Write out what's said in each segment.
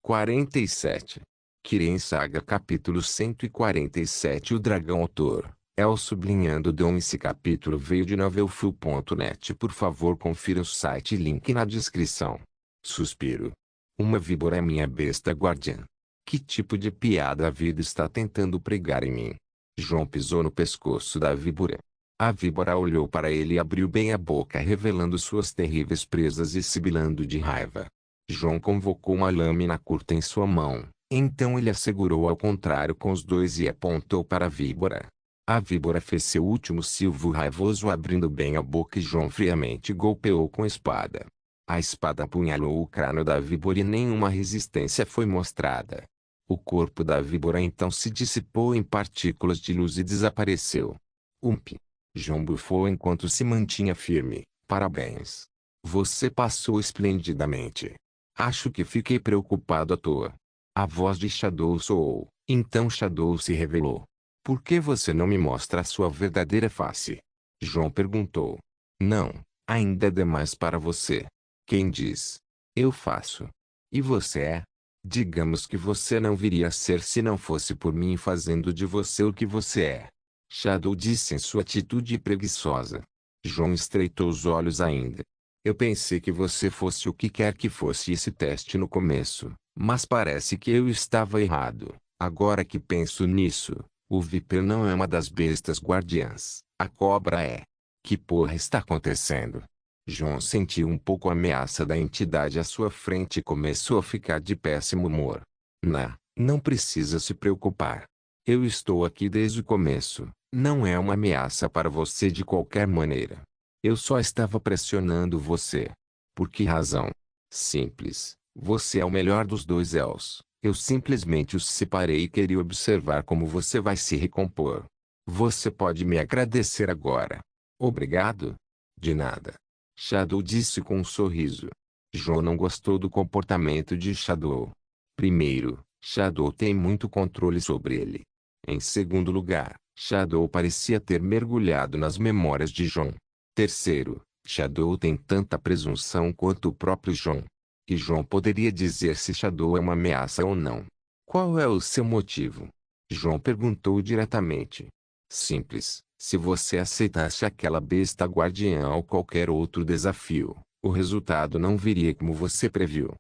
47. Kiren Saga capítulo 147. O dragão. Autor El sublinhando Dom. Esse capítulo veio de novelfull.net. Por favor confira o site, link na descrição. Suspiro. Uma víbora é minha besta guardiã. Que tipo de piada a vida está tentando pregar em mim? João pisou no pescoço da víbora. A víbora olhou para ele e abriu bem a boca, revelando suas terríveis presas e sibilando de raiva. João convocou uma lâmina curta em sua mão, então ele a segurou ao contrário com os dois e apontou para a víbora. A víbora fez seu último silvo raivoso, abrindo bem a boca, e João friamente golpeou com a espada. A espada apunhalou o crânio da víbora e nenhuma resistência foi mostrada. O corpo da víbora então se dissipou em partículas de luz e desapareceu. João bufou enquanto se mantinha firme. Parabéns. Você passou esplendidamente. Acho que fiquei preocupado à toa. A voz de Shadow soou. Então Shadow se revelou. Por que você não me mostra a sua verdadeira face? João perguntou. Não, ainda é demais para você. Quem diz? Eu faço. E você é? Digamos que você não viria a ser se não fosse por mim fazendo de você o que você é. Shadow disse em sua atitude preguiçosa. João estreitou os olhos ainda. Eu pensei que você fosse o que quer que fosse esse teste no começo, mas parece que eu estava errado. Agora que penso nisso, o Viper não é uma das bestas guardiãs, a cobra é. Que porra está acontecendo? João sentiu um pouco a ameaça da entidade à sua frente e começou a ficar de péssimo humor. Não precisa se preocupar. Eu estou aqui desde o começo, não é uma ameaça para você de qualquer maneira. Eu só estava pressionando você. Por que razão? Simples, você é o melhor dos dois Els. Eu simplesmente os separei e queria observar como você vai se recompor. Você pode me agradecer agora. Obrigado? De nada. Shadow disse com um sorriso. João não gostou do comportamento de Shadow. Primeiro, Shadow tem muito controle sobre ele. Em segundo lugar, Shadow parecia ter mergulhado nas memórias de João. Terceiro, Shadow tem tanta presunção quanto o próprio João. E João poderia dizer se Shadow é uma ameaça ou não. Qual é o seu motivo? João perguntou diretamente. Simples, se você aceitasse aquela besta guardiã ou qualquer outro desafio, o resultado não viria como você previu.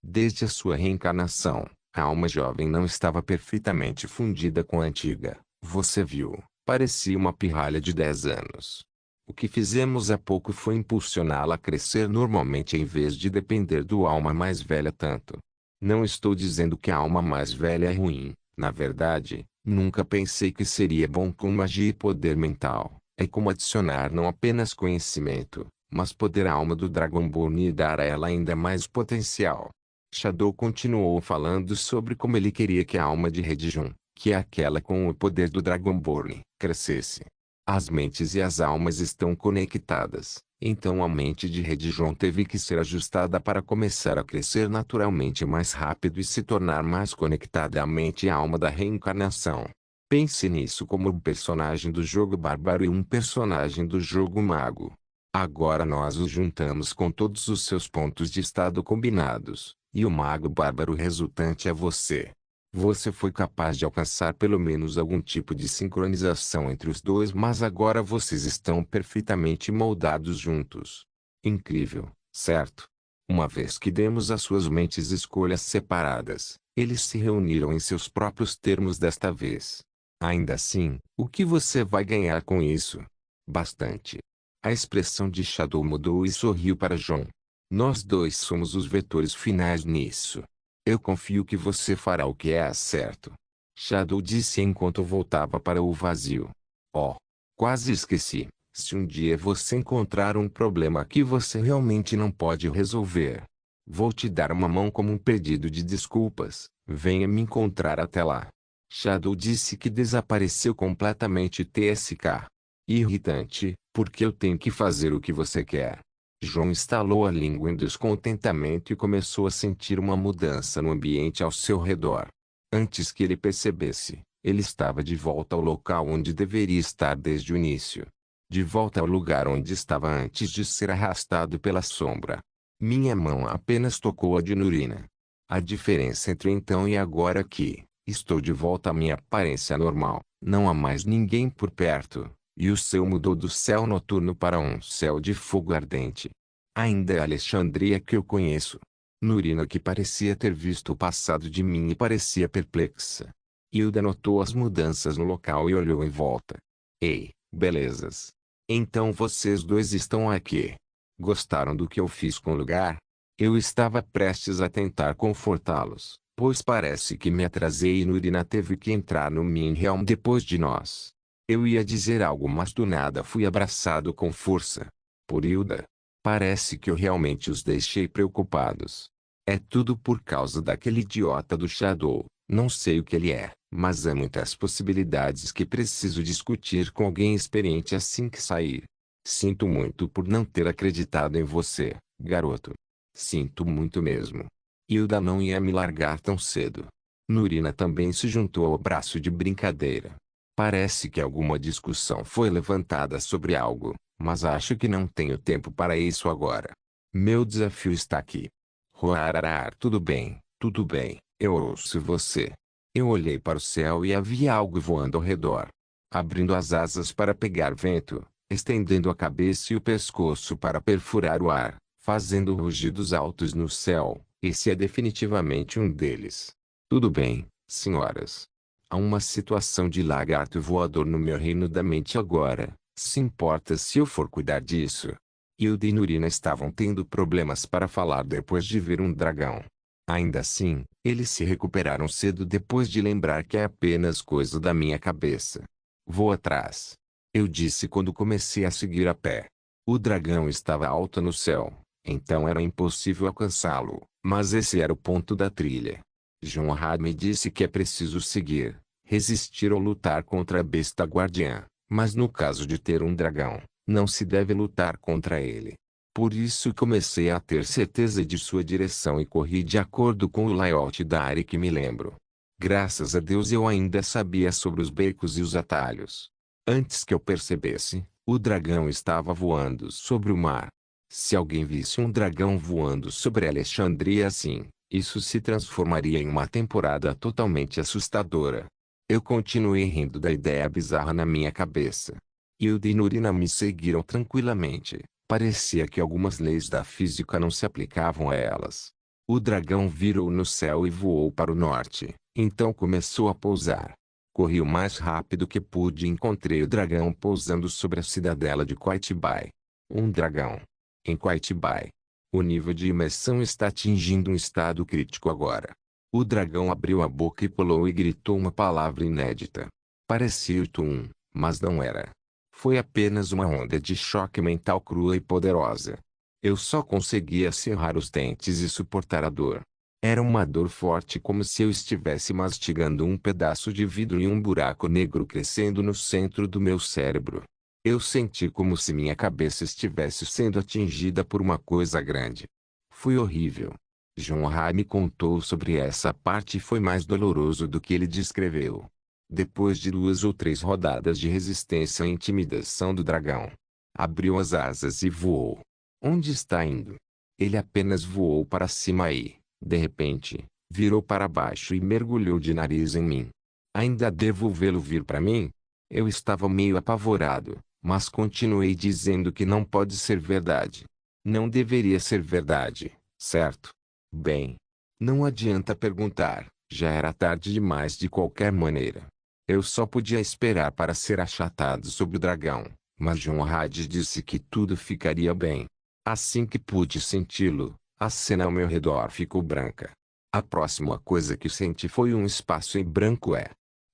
Desde a sua reencarnação, a alma jovem não estava perfeitamente fundida com a antiga. Você viu, parecia uma pirralha de 10 anos. O que fizemos há pouco foi impulsioná-la a crescer normalmente em vez de depender do alma mais velha tanto. Não estou dizendo que a alma mais velha é ruim, na verdade, nunca pensei que seria bom com magia e poder mental. É como adicionar não apenas conhecimento, mas poder à alma do Dragonborn e dar a ela ainda mais potencial. Shadow continuou falando sobre como ele queria que a alma de Redjun, que é aquela com o poder do Dragonborn, crescesse. As mentes e as almas estão conectadas, então a mente de Redjun teve que ser ajustada para começar a crescer naturalmente mais rápido e se tornar mais conectada à mente e à alma da reencarnação. Pense nisso como um personagem do jogo bárbaro e um personagem do jogo mago. Agora nós os juntamos com todos os seus pontos de estado combinados, e o mago bárbaro resultante é você. Você foi capaz de alcançar pelo menos algum tipo de sincronização entre os dois, mas agora vocês estão perfeitamente moldados juntos. Incrível, certo? Uma vez que demos às suas mentes escolhas separadas, eles se reuniram em seus próprios termos desta vez. Ainda assim, o que você vai ganhar com isso? Bastante. A expressão de Shadow mudou e sorriu para João. Nós dois somos os vetores finais nisso. Eu confio que você fará o que é certo. Shadow disse enquanto voltava para o vazio. Quase esqueci. Se um dia você encontrar um problema que você realmente não pode resolver, vou te dar uma mão como um pedido de desculpas. Venha me encontrar até lá. Shadow disse que desapareceu completamente. TSK. Irritante, porque eu tenho que fazer o que você quer. João estalou a língua em descontentamento e começou a sentir uma mudança no ambiente ao seu redor. Antes que ele percebesse, ele estava de volta ao local onde deveria estar desde o início. De volta ao lugar onde estava antes de ser arrastado pela sombra. Minha mão apenas tocou a de Nurina. A diferença entre então e agora é que, estou de volta à minha aparência normal, não há mais ninguém por perto, e o céu mudou do céu noturno para um céu de fogo ardente. Ainda é a Alexandria que eu conheço. Nurina, que parecia ter visto o passado de mim e parecia perplexa. Hilda notou as mudanças no local e olhou em volta. Ei, belezas. Então vocês dois estão aqui. Gostaram do que eu fiz com o lugar? Eu estava prestes a tentar confortá-los, pois parece que me atrasei e Nurina teve que entrar no Minhelm depois de nós. Eu ia dizer algo, mas do nada fui abraçado com força por Hilda. Parece que eu realmente os deixei preocupados. É tudo por causa daquele idiota do Shadow. Não sei o que ele é, mas há muitas possibilidades que preciso discutir com alguém experiente assim que sair. Sinto muito por não ter acreditado em você, garoto. Sinto muito mesmo. Hilda não ia me largar tão cedo. Nurina também se juntou ao abraço de brincadeira. Parece que alguma discussão foi levantada sobre algo, mas acho que não tenho tempo para isso agora. Meu desafio está aqui. Roararar, tudo bem, eu ouço você. Eu olhei para o céu e havia algo voando ao redor. Abrindo as asas para pegar vento, estendendo a cabeça e o pescoço para perfurar o ar, fazendo rugidos altos no céu. Esse é definitivamente um deles. Tudo bem, senhoras. Há uma situação de lagarto voador no meu reino da mente agora. Se importa se eu for cuidar disso? Hilda e Nurina estavam tendo problemas para falar depois de ver um dragão. Ainda assim, eles se recuperaram cedo depois de lembrar que é apenas coisa da minha cabeça. Vou atrás. Eu disse quando comecei a seguir a pé. O dragão estava alto no céu, então era impossível alcançá-lo, mas esse era o ponto da trilha. Jonrad me disse que é preciso seguir, resistir ou lutar contra a besta guardiã, mas no caso de ter um dragão, não se deve lutar contra ele. Por isso comecei a ter certeza de sua direção e corri de acordo com o layout da área que me lembro. Graças a Deus eu ainda sabia sobre os becos e os atalhos. Antes que eu percebesse, o dragão estava voando sobre o mar. Se alguém visse um dragão voando sobre Alexandria assim, isso se transformaria em uma temporada totalmente assustadora. Eu continuei rindo da ideia bizarra na minha cabeça. Hilda e Nurina me seguiram tranquilamente. Parecia que algumas leis da física não se aplicavam a elas. O dragão virou no céu e voou para o norte, então começou a pousar. Corri o mais rápido que pude e encontrei o dragão pousando sobre a cidadela de Qaitbai. Um dragão. Em Qaitbai. O nível de imersão está atingindo um estado crítico agora. O dragão abriu a boca e pulou e gritou uma palavra inédita. Parecia o Tum, mas não era. Foi apenas uma onda de choque mental crua e poderosa. Eu só conseguia cerrar os dentes e suportar a dor. Era uma dor forte, como se eu estivesse mastigando um pedaço de vidro e um buraco negro crescendo no centro do meu cérebro. Eu senti como se minha cabeça estivesse sendo atingida por uma coisa grande. Foi horrível. Jonrad me contou sobre essa parte e foi mais doloroso do que ele descreveu. Depois de 2 ou 3 rodadas de resistência e intimidação do dragão, abriu as asas e voou. Onde está indo? Ele apenas voou para cima e, de repente, virou para baixo e mergulhou de nariz em mim. Ainda devo vê-lo vir para mim? Eu estava meio apavorado, mas continuei dizendo que não pode ser verdade. Não deveria ser verdade, certo? Bem, não adianta perguntar, já era tarde demais de qualquer maneira. Eu só podia esperar para ser achatado sobre o dragão, mas Jonrad disse que tudo ficaria bem. Assim que pude senti-lo, a cena ao meu redor ficou branca. A próxima coisa que senti foi um espaço em branco.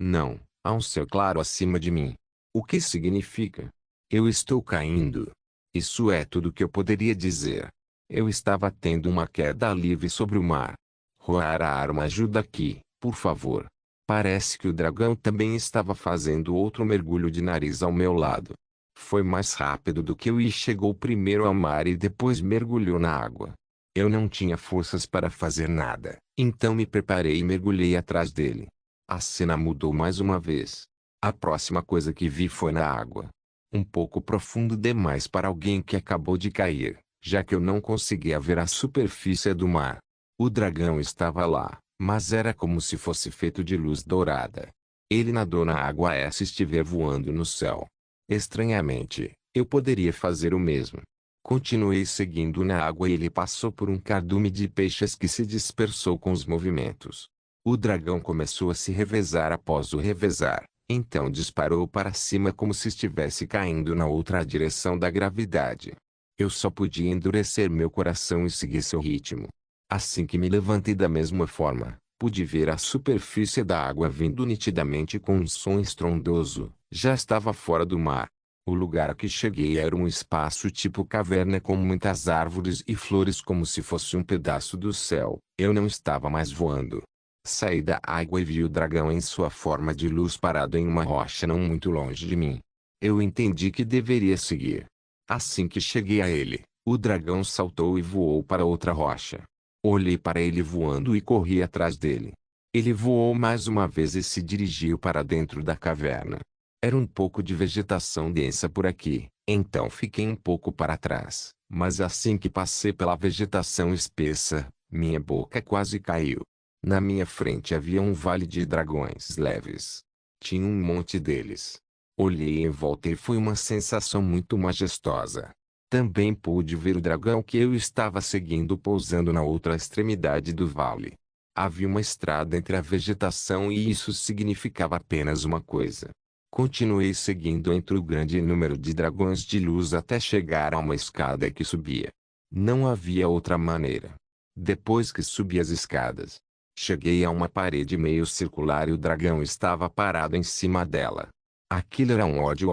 Não, há um céu claro acima de mim. O que significa? Eu estou caindo. Isso é tudo que eu poderia dizer. Eu estava tendo uma queda livre sobre o mar. Roarar, uma ajuda aqui, por favor. Parece que o dragão também estava fazendo outro mergulho de nariz ao meu lado. Foi mais rápido do que eu e chegou primeiro ao mar e depois mergulhou na água. Eu não tinha forças para fazer nada, então me preparei e mergulhei atrás dele. A cena mudou mais uma vez. A próxima coisa que vi foi na água. Um pouco profundo demais para alguém que acabou de cair, já que eu não conseguia ver a superfície do mar. O dragão estava lá, mas era como se fosse feito de luz dourada. Ele nadou na água se estiver voando no céu. Estranhamente, eu poderia fazer o mesmo. Continuei seguindo na água e ele passou por um cardume de peixes que se dispersou com os movimentos. O dragão começou a se revezar após o revezar, então disparou para cima como se estivesse caindo na outra direção da gravidade. Eu só podia endurecer meu coração e seguir seu ritmo. Assim que me levantei da mesma forma, pude ver a superfície da água vindo nitidamente com um som estrondoso. Já estava fora do mar. O lugar a que cheguei era um espaço tipo caverna com muitas árvores e flores como se fosse um pedaço do céu. Eu não estava mais voando. Saí da água e vi o dragão em sua forma de luz parado em uma rocha não muito longe de mim. Eu entendi que deveria seguir. Assim que cheguei a ele, o dragão saltou e voou para outra rocha. Olhei para ele voando e corri atrás dele. Ele voou mais uma vez e se dirigiu para dentro da caverna. Era um pouco de vegetação densa por aqui, então fiquei um pouco para trás. Mas assim que passei pela vegetação espessa, minha boca quase caiu. Na minha frente havia um vale de dragões leves. Tinha um monte deles. Olhei em volta e foi uma sensação muito majestosa. Também pude ver o dragão que eu estava seguindo pousando na outra extremidade do vale. Havia uma estrada entre a vegetação e isso significava apenas uma coisa. Continuei seguindo entre o grande número de dragões de luz até chegar a uma escada que subia. Não havia outra maneira. Depois que subi as escadas, cheguei a uma parede meio circular e o dragão estava parado em cima dela. Aquilo era um ódio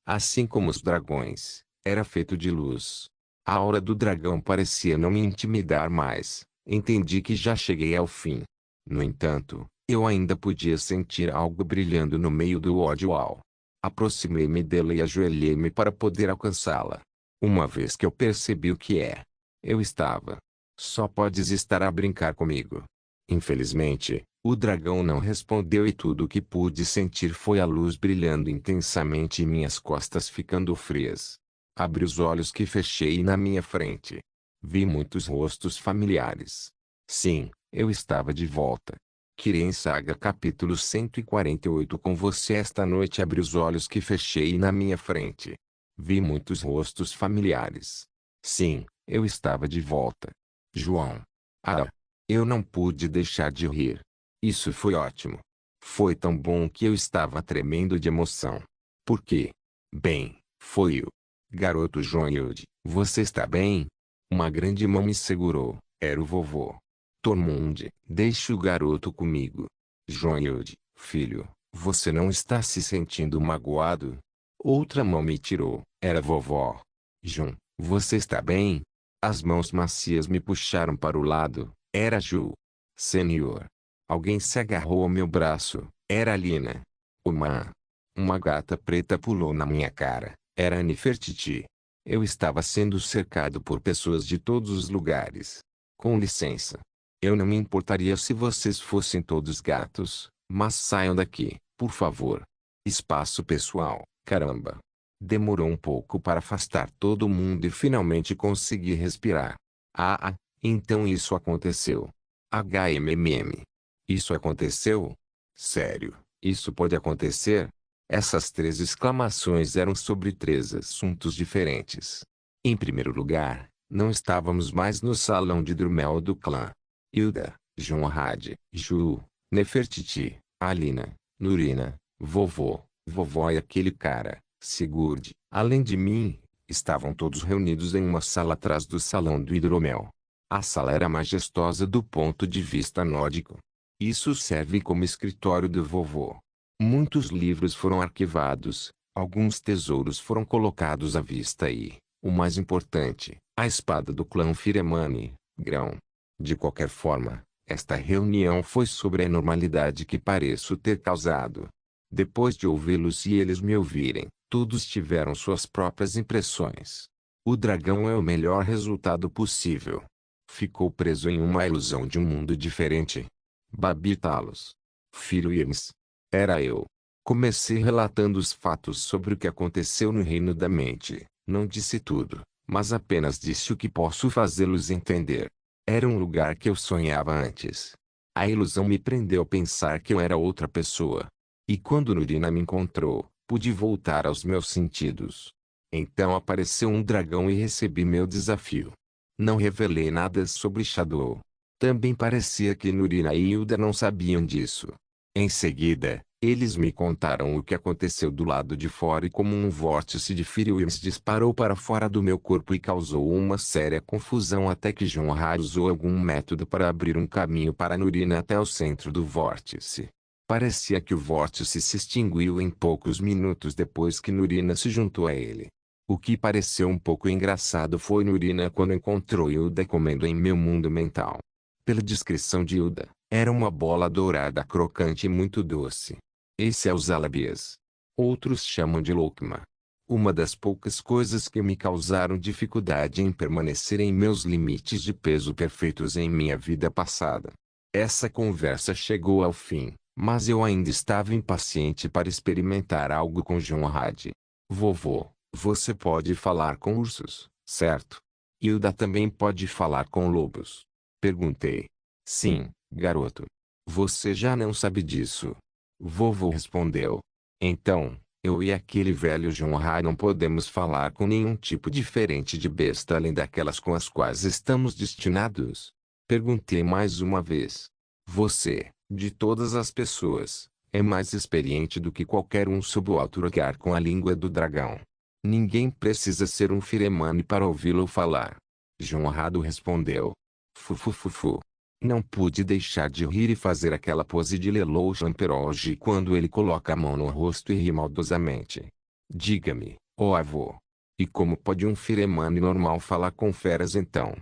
assim como os dragões, era feito de luz. A aura do dragão parecia não me intimidar mais. Entendi que já cheguei ao fim. No entanto, eu ainda podia sentir algo brilhando no meio do ódio. Aproximei-me dela e ajoelhei-me para poder alcançá-la. Uma vez que eu percebi o que é, eu estava. Só podes estar a brincar comigo. Infelizmente, o dragão não respondeu e tudo o que pude sentir foi a luz brilhando intensamente e minhas costas ficando frias. Abri os olhos que fechei e na minha frente vi muitos rostos familiares. Sim, eu estava de volta. Kiren Saga capítulo 148 com você esta noite abri os olhos que fechei e na minha frente vi muitos rostos familiares. Sim, eu estava de volta. João. Eu não pude deixar de rir. Isso foi ótimo. Foi tão bom que eu estava tremendo de emoção. Por quê? Bem, foi o garoto Joilde. Você está bem? Uma grande mão me segurou. Era o vovô. Tormund, deixe o garoto comigo. Joilde, filho, você não está se sentindo magoado? Outra mão me tirou. Era a vovó. Jun, você está bem? As mãos macias me puxaram para o lado. Era Ju. Senhor. Alguém se agarrou ao meu braço. Era Lina. Uma gata preta pulou na minha cara. Era Nefertiti. Eu estava sendo cercado por pessoas de todos os lugares. Com licença. Eu não me importaria se vocês fossem todos gatos, mas saiam daqui, por favor. Espaço pessoal, caramba. Demorou um pouco para afastar todo mundo e finalmente consegui respirar. Então isso aconteceu. HMMM. Isso aconteceu? Sério, isso pode acontecer? Essas três exclamações eram sobre três assuntos diferentes. Em primeiro lugar, não estávamos mais no salão de Drumel do clã. Hilda, Jonrad, Ju, Nefertiti, Alina, Nurina, vovó e aquele cara, Sigurd, além de mim, estavam todos reunidos em uma sala atrás do salão do hidromel. A sala era majestosa do ponto de vista nórdico. Isso serve como escritório do vovô. Muitos livros foram arquivados, alguns tesouros foram colocados à vista e, o mais importante, a espada do clã Firemani, Grão. De qualquer forma, esta reunião foi sobre a enormidade que pareço ter causado. Depois de ouvi-los e eles me ouvirem, todos tiveram suas próprias impressões. O dragão é o melhor resultado possível. Ficou preso em uma ilusão de um mundo diferente. Babi Talos. Filho Irms. Era eu. Comecei relatando os fatos sobre o que aconteceu no reino da mente. Não disse tudo, mas apenas disse o que posso fazê-los entender. Era um lugar que eu sonhava antes. A ilusão me prendeu a pensar que eu era outra pessoa. E quando Nurina me encontrou, pude voltar aos meus sentidos. Então apareceu um dragão e recebi meu desafio. Não revelei nada sobre Shadow. Também parecia que Nurina e Hilda não sabiam disso. Em seguida, eles me contaram o que aconteceu do lado de fora e como um vórtice de Firius disparou para fora do meu corpo e causou uma séria confusão até que Jonra usou algum método para abrir um caminho para Nurina até o centro do vórtice. Parecia que o vórtice se extinguiu em poucos minutos depois que Nurina se juntou a ele. O que pareceu um pouco engraçado foi Nurina quando encontrou Hilda comendo em meu mundo mental. Pela descrição de Hilda, era uma bola dourada crocante e muito doce. Esse é o Zalabias. Outros chamam de Lokma. Uma das poucas coisas que me causaram dificuldade em permanecer em meus limites de peso perfeitos em minha vida passada. Essa conversa chegou ao fim, mas eu ainda estava impaciente para experimentar algo com Jonrad. Vovô, você pode falar com ursos, certo? Hilda também pode falar com lobos. Perguntei. Sim, garoto. Você já não sabe disso. Vovô respondeu. Então, eu e aquele velho Jonra não podemos falar com nenhum tipo diferente de besta além daquelas com as quais estamos destinados? Perguntei mais uma vez. Você, de todas as pessoas, é mais experiente do que qualquer um sob o outrogar com a língua do dragão. Ninguém precisa ser um Firemani para ouvi-lo falar. Jonrado respondeu. Fufufufu. Não pude deixar de rir e fazer aquela pose de Lelouch Lamperoge quando ele coloca a mão no rosto e ri maldosamente. Diga-me, ó avô. E como pode um Firemani normal falar com feras então?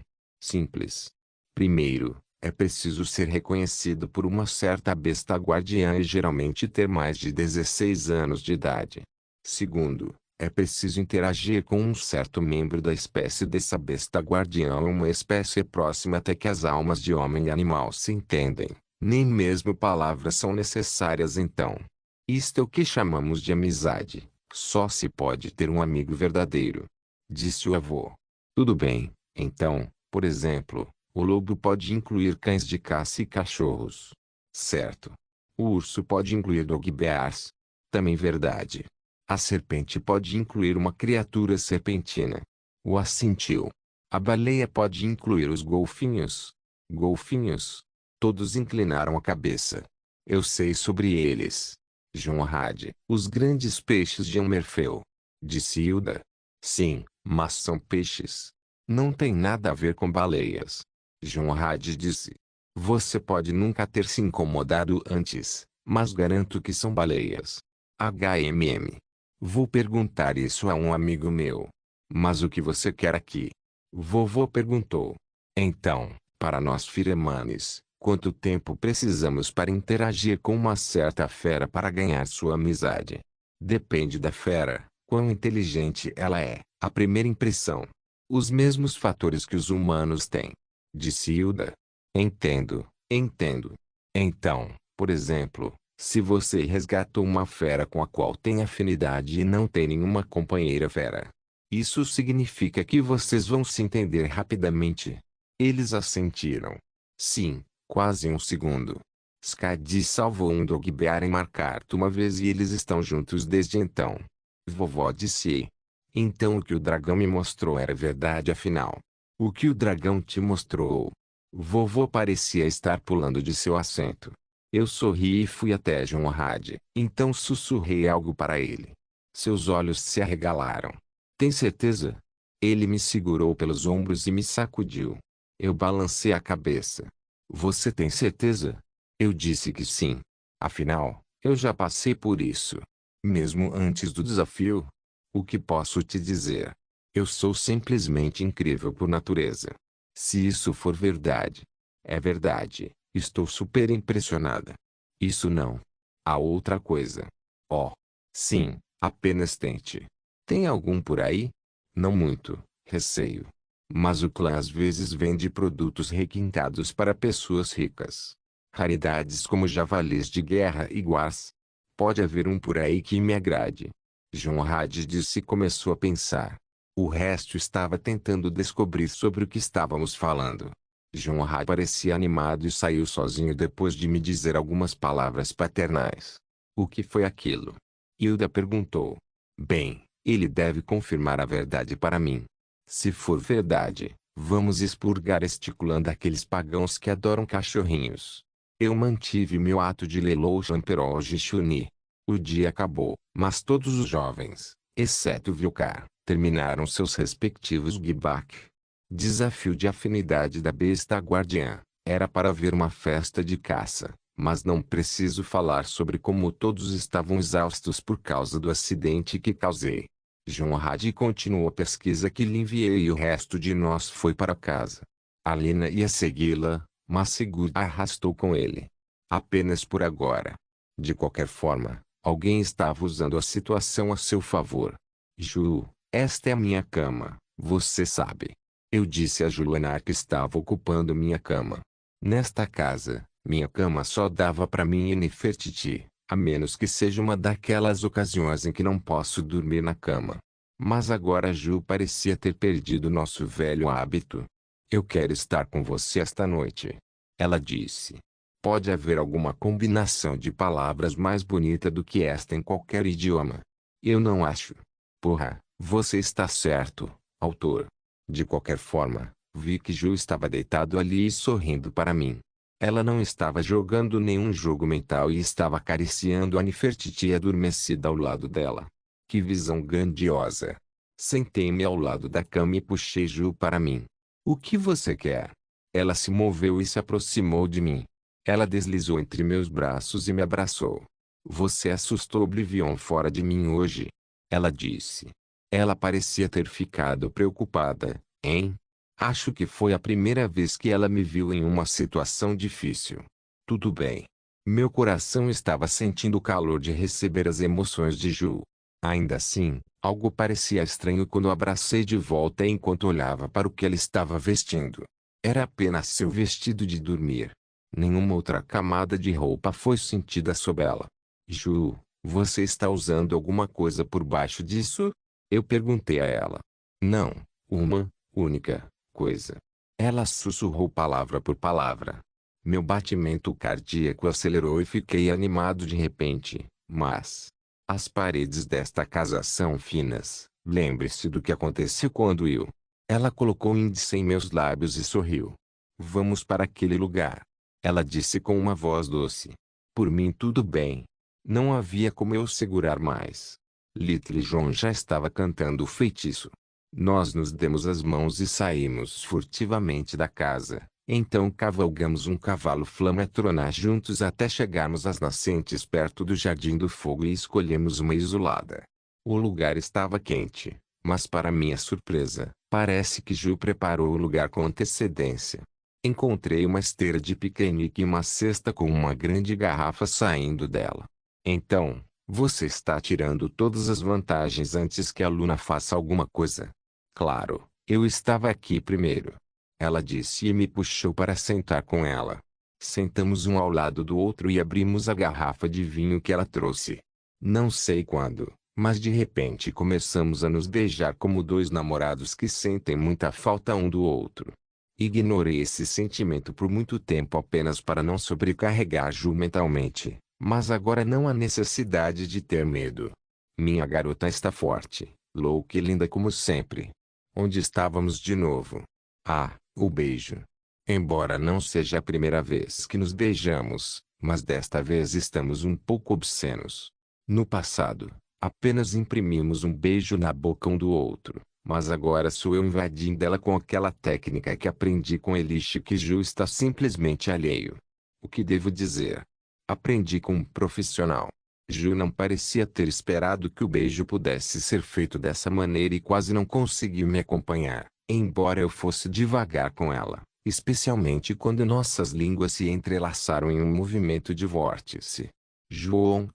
Simples. Primeiro, é preciso ser reconhecido por uma certa besta guardiã e geralmente ter mais de 16 anos de idade. Segundo, é preciso interagir com um certo membro da espécie dessa besta guardiã ou uma espécie próxima até que as almas de homem e animal se entendem. Nem mesmo palavras são necessárias então. Isto é o que chamamos de amizade. Só se pode ter um amigo verdadeiro. Disse o avô. Tudo bem, então, por exemplo, o lobo pode incluir cães de caça e cachorros. Certo. O urso pode incluir dog bears. Também verdade. A serpente pode incluir uma criatura serpentina. O assentiu. A baleia pode incluir os golfinhos. Golfinhos? Todos inclinaram a cabeça. Eu sei sobre eles. Jonrad. Os grandes peixes de Ummerfell. Disse Hilda. Sim, mas são peixes. Não tem nada a ver com baleias. Jonrad disse. Você pode nunca ter se incomodado antes, mas garanto que são baleias. HMM. Vou perguntar isso a um amigo meu. Mas o que você quer aqui? Vovô perguntou. Então, para nós Firemanes, quanto tempo precisamos para interagir com uma certa fera para ganhar sua amizade? Depende da fera, quão inteligente ela é, a primeira impressão. Os mesmos fatores que os humanos têm. Disse Hilda. Entendo, entendo. Então, por exemplo, se você resgatou uma fera com a qual tem afinidade e não tem nenhuma companheira fera, isso significa que vocês vão se entender rapidamente. Eles assentiram. Sim, quase um segundo. Skadi salvou um dogbear em Markarth uma vez e eles estão juntos desde então. Vovó disse. Então o que o dragão me mostrou era verdade afinal. O que o dragão te mostrou? Vovô parecia estar pulando de seu assento. Eu sorri e fui até Jonrad, então sussurrei algo para ele. Seus olhos se arregalaram. Tem certeza? Ele me segurou pelos ombros e me sacudiu. Eu balancei a cabeça. Você tem certeza? Eu disse que sim. Afinal, eu já passei por isso. Mesmo antes do desafio. O que posso te dizer? Eu sou simplesmente incrível por natureza. Se isso for verdade. É verdade. Estou super impressionada. Isso não. Há outra coisa. Oh. Sim, apenas tente. Tem algum por aí? Não muito, receio. Mas o clã às vezes vende produtos requintados para pessoas ricas. Raridades como javalis de guerra e guars. Pode haver um por aí que me agrade. Jonrad disse e começou a pensar. O resto estava tentando descobrir sobre o que estávamos falando. Junha parecia animado e saiu sozinho depois de me dizer algumas palavras paternais. O que foi aquilo? Hilda perguntou. Bem, ele deve confirmar a verdade para mim. Se for verdade, vamos expurgar este clã daqueles pagãos que adoram cachorrinhos. Eu mantive meu ato de Lelou Champeroj Shuni. O dia acabou, mas todos os jovens, exceto Vilcar, terminaram seus respectivos gibak. Desafio de afinidade da besta guardiã. Era para ver uma festa de caça, mas não preciso falar sobre como todos estavam exaustos por causa do acidente que causei. Junhad continuou a pesquisa que lhe enviei e o resto de nós foi para casa. Alina ia segui-la, mas Sigurd a arrastou com ele. Apenas por agora. De qualquer forma, alguém estava usando a situação a seu favor. Ju, esta é a minha cama, você sabe. Eu disse a Juliana que estava ocupando minha cama. Nesta casa, minha cama só dava para mim e Nefertiti, a menos que seja uma daquelas ocasiões em que não posso dormir na cama. Mas agora Ju parecia ter perdido nosso velho hábito. Eu quero estar com você esta noite. Ela disse. Pode haver alguma combinação de palavras mais bonita do que esta em qualquer idioma. Eu não acho. Porra, você está certo, autor. De qualquer forma, vi que Ju estava deitado ali e sorrindo para mim. Ela não estava jogando nenhum jogo mental e estava acariciando a Nefertiti adormecida ao lado dela. Que visão grandiosa! Sentei-me ao lado da cama e puxei Ju para mim. O que você quer? Ela se moveu e se aproximou de mim. Ela deslizou entre meus braços e me abraçou. Você assustou Oblivion fora de mim hoje. Ela disse. Ela parecia ter ficado preocupada, hein? Acho que foi a primeira vez que ela me viu em uma situação difícil. Tudo bem. Meu coração estava sentindo o calor de receber as emoções de Ju. Ainda assim, algo parecia estranho quando a abracei de volta enquanto olhava para o que ela estava vestindo. Era apenas seu vestido de dormir. Nenhuma outra camada de roupa foi sentida sob ela. Ju, você está usando alguma coisa por baixo disso? Eu perguntei a ela. Não, uma única coisa. Ela sussurrou palavra por palavra. Meu batimento cardíaco acelerou e fiquei animado de repente, mas... As paredes desta casa são finas, lembre-se do que aconteceu quando eu... Ela colocou o índice em meus lábios e sorriu. Vamos para aquele lugar. Ela disse com uma voz doce. Por mim tudo bem. Não havia como eu segurar mais. Little John já estava cantando o feitiço. Nós nos demos as mãos e saímos furtivamente da casa. Então cavalgamos um cavalo flamatronar juntos até chegarmos às nascentes perto do Jardim do Fogo e escolhemos uma isolada. O lugar estava quente, mas para minha surpresa, parece que Ju preparou o lugar com antecedência. Encontrei uma esteira de piquenique e uma cesta com uma grande garrafa saindo dela. Então, você está tirando todas as vantagens antes que a Luna faça alguma coisa. Claro, eu estava aqui primeiro. Ela disse e me puxou para sentar com ela. Sentamos um ao lado do outro e abrimos a garrafa de vinho que ela trouxe. Não sei quando, mas de repente começamos a nos beijar como dois namorados que sentem muita falta um do outro. Ignorei esse sentimento por muito tempo apenas para não sobrecarregar Ju mentalmente, mas agora não há necessidade de ter medo. Minha garota está forte, louca e linda como sempre. Onde estávamos de novo? Ah, o beijo. Embora não seja a primeira vez que nos beijamos, mas desta vez estamos um pouco obscenos. No passado, apenas imprimimos um beijo na boca um do outro, mas agora sou eu invadindo ela com aquela técnica que aprendi com Elish que Ju está simplesmente alheio. O que devo dizer? Aprendi com um profissional. Ju não parecia ter esperado que o beijo pudesse ser feito dessa maneira e quase não conseguiu me acompanhar, embora eu fosse devagar com ela, especialmente quando nossas línguas se entrelaçaram em um movimento de vórtice. Ju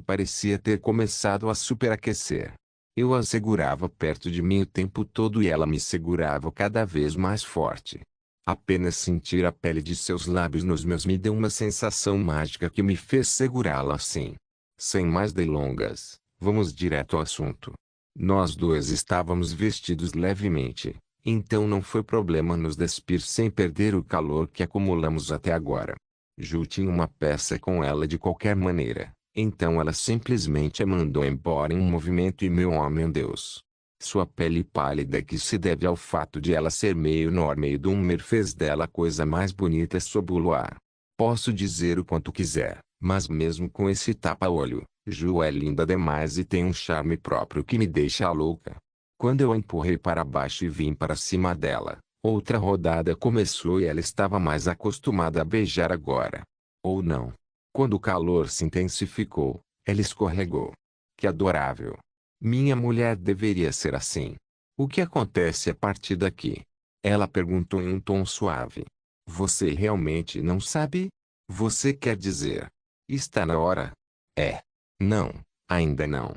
parecia ter começado a superaquecer. Eu a segurava perto de mim o tempo todo e ela me segurava cada vez mais forte. Apenas sentir a pele de seus lábios nos meus me deu uma sensação mágica que me fez segurá-la assim. Sem mais delongas, vamos direto ao assunto. Nós dois estávamos vestidos levemente, Então não foi problema nos despir sem perder o calor que acumulamos até agora. Ju tinha uma peça com ela de qualquer maneira, então ela simplesmente a mandou embora em um movimento e meu homem Deus. Sua pele pálida, que se deve ao fato de ela ser meio nor meio Dunmer, fez dela a coisa mais bonita sob o luar. Posso dizer o quanto quiser, mas mesmo com esse tapa-olho, Ju é linda demais e tem um charme próprio que me deixa louca. Quando eu a empurrei para baixo e vim para cima dela, outra rodada começou e ela estava mais acostumada a beijar agora. Ou não. Quando o calor se intensificou, ela escorregou. Que adorável! Minha mulher deveria ser assim. O que acontece a partir daqui? Ela perguntou em um tom suave. Você realmente não sabe? Você quer dizer? Está na hora? É. Não, ainda não.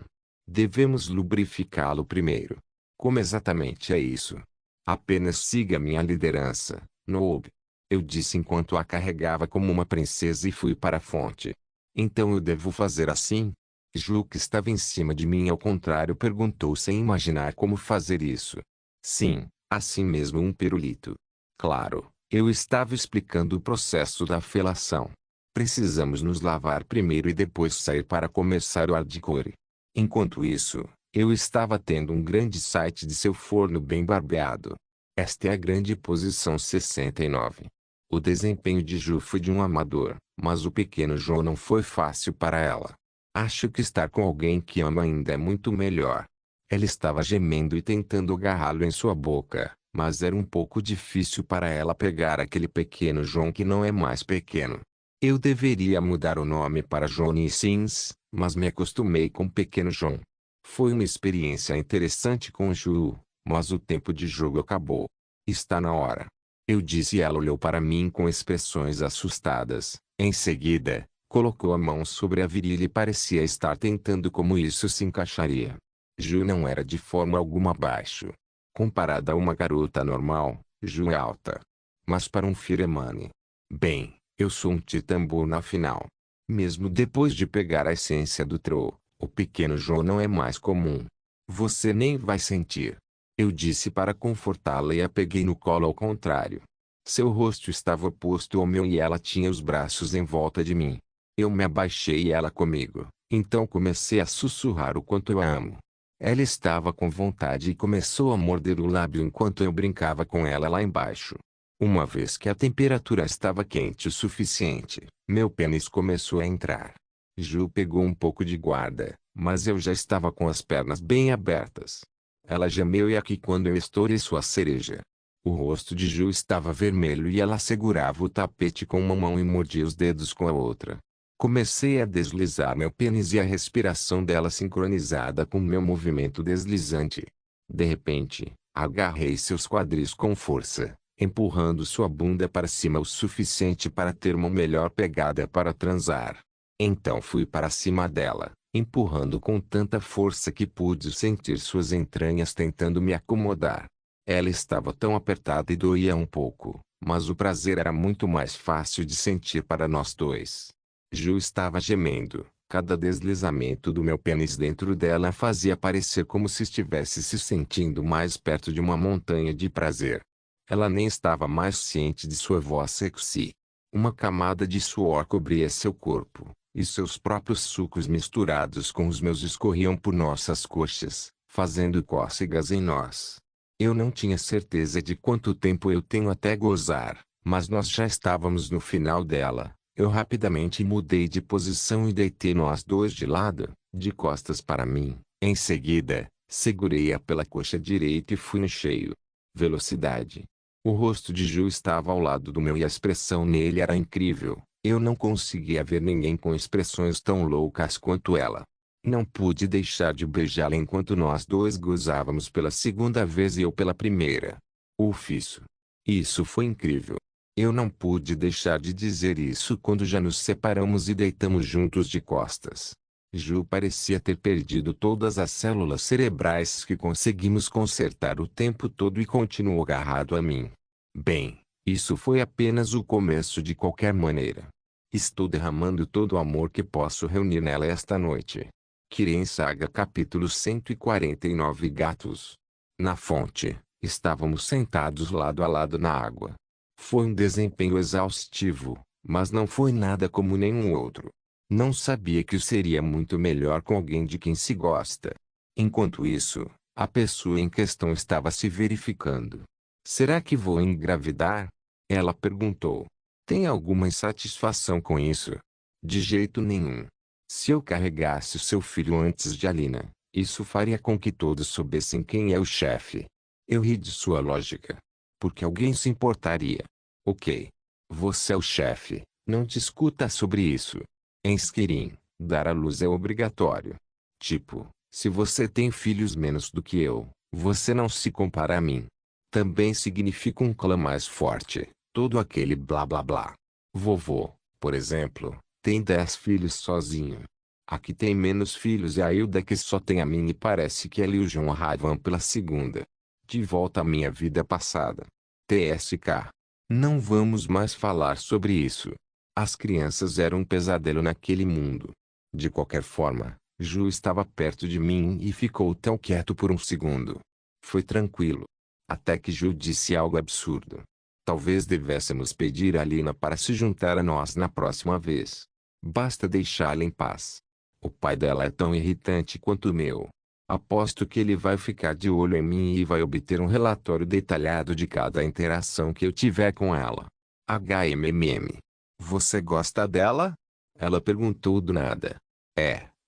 Devemos lubrificá-lo primeiro. Como exatamente é isso? Apenas siga minha liderança, Noob. Eu disse enquanto a carregava como uma princesa e fui para a fonte. Então eu devo fazer assim? Ju, que estava em cima de mim ao contrário, perguntou sem imaginar como fazer isso. Sim, assim mesmo, um pirulito. Claro, eu estava explicando o processo da felação. Precisamos nos lavar primeiro e depois sair para começar o hardcore. Enquanto isso, eu estava tendo um grande sight de seu forno bem barbeado. Esta é a grande posição 69. O desempenho de Ju foi de um amador, mas o pequeno João não foi fácil para ela. Acho que estar com alguém que ama ainda é muito melhor. Ela estava gemendo e tentando agarrá-lo em sua boca, mas era um pouco difícil para ela pegar aquele pequeno João que não é mais pequeno. Eu deveria mudar o nome para Johnny Sins, mas me acostumei com pequeno João. Foi uma experiência interessante com Ju, mas o tempo de jogo acabou. Está na hora. Eu disse e ela olhou para mim com expressões assustadas. Em seguida, colocou a mão sobre a virilha e parecia estar tentando como isso se encaixaria. Ju não era de forma alguma baixo. Comparada a uma garota normal, Ju é alta. Mas para um Firemani. Bem, eu sou um titambur na final. Mesmo depois de pegar a essência do Tro, o pequeno João não é mais comum. Você nem vai sentir. Eu disse para confortá-la e a peguei no colo ao contrário. Seu rosto estava oposto ao meu e ela tinha os braços em volta de mim. Eu me abaixei e ela comigo, então comecei a sussurrar o quanto eu a amo. Ela estava com vontade e começou a morder o lábio enquanto eu brincava com ela lá embaixo. Uma vez que a temperatura estava quente o suficiente, meu pênis começou a entrar. Ju pegou um pouco de guarda, mas eu já estava com as pernas bem abertas. Ela gemeu e aqui quando eu estourei sua cereja. O rosto de Ju estava vermelho e ela segurava o tapete com uma mão e mordia os dedos com a outra. Comecei a deslizar meu pênis e a respiração dela sincronizada com meu movimento deslizante. De repente, agarrei seus quadris com força, empurrando sua bunda para cima o suficiente para ter uma melhor pegada para transar. Então fui para cima dela, empurrando com tanta força que pude sentir suas entranhas tentando me acomodar. Ela estava tão apertada e doía um pouco, mas o prazer era muito mais fácil de sentir para nós dois. Ju estava gemendo. Cada deslizamento do meu pênis dentro dela a fazia parecer como se estivesse se sentindo mais perto de uma montanha de prazer. Ela nem estava mais ciente de sua voz sexy. Uma camada de suor cobria seu corpo, e seus próprios sucos misturados com os meus escorriam por nossas coxas, fazendo cócegas em nós. Eu não tinha certeza de quanto tempo eu tenho até gozar, mas nós já estávamos no final dela. Eu rapidamente mudei de posição e deitei nós dois de lado, de costas para mim. Em seguida, segurei-a pela coxa direita e fui no cheio. Velocidade. O rosto de Ju estava ao lado do meu e a expressão nele era incrível. Eu não conseguia ver ninguém com expressões tão loucas quanto ela. Não pude deixar de beijá-la enquanto nós dois gozávamos pela segunda vez e eu pela primeira. Ufiço. Isso foi incrível. Eu não pude deixar de dizer isso quando já nos separamos e deitamos juntos de costas. Ju parecia ter perdido todas as células cerebrais que conseguimos consertar o tempo todo e continuou agarrado a mim. Bem, isso foi apenas o começo de qualquer maneira. Estou derramando todo o amor que posso reunir nela esta noite. Kiren Saga capítulo 149 Gatos. Na fonte, Estávamos sentados lado a lado na água. Foi um desempenho exaustivo, mas não foi nada como nenhum outro. Não sabia que seria muito melhor com alguém de quem se gosta. Enquanto isso, a pessoa em questão estava se verificando. Será que vou engravidar? Ela perguntou. Tem alguma insatisfação com isso? De jeito nenhum. Se eu carregasse seu filho antes de Alina, isso faria com que todos soubessem quem é o chefe. Eu ri de sua lógica. Porque alguém se importaria. Ok. Você é o chefe, não discuta sobre isso. Em Skirin, dar à luz é obrigatório. Tipo, se você tem filhos menos do que eu, você não se compara a mim. Também significa um clã mais forte, todo aquele blá blá blá. Vovô, por exemplo, tem 10 filhos sozinho. Aqui tem menos filhos e a Hilda que só tem a mim e parece que ela e o João Ravan pela segunda. De volta à minha vida passada. TSK. Não vamos mais falar sobre isso. As crianças eram um pesadelo naquele mundo. De qualquer forma, Ju estava perto de mim e ficou tão quieto por um segundo. Foi tranquilo. Até que Ju disse algo absurdo. Talvez devêssemos pedir a Lina para se juntar a nós na próxima vez. Basta deixá-la em paz. O pai dela é tão irritante quanto o meu. Aposto que ele vai ficar de olho em mim e vai obter um relatório detalhado de cada interação que eu tiver com ela. HMMM. Você gosta dela? Ela perguntou do nada.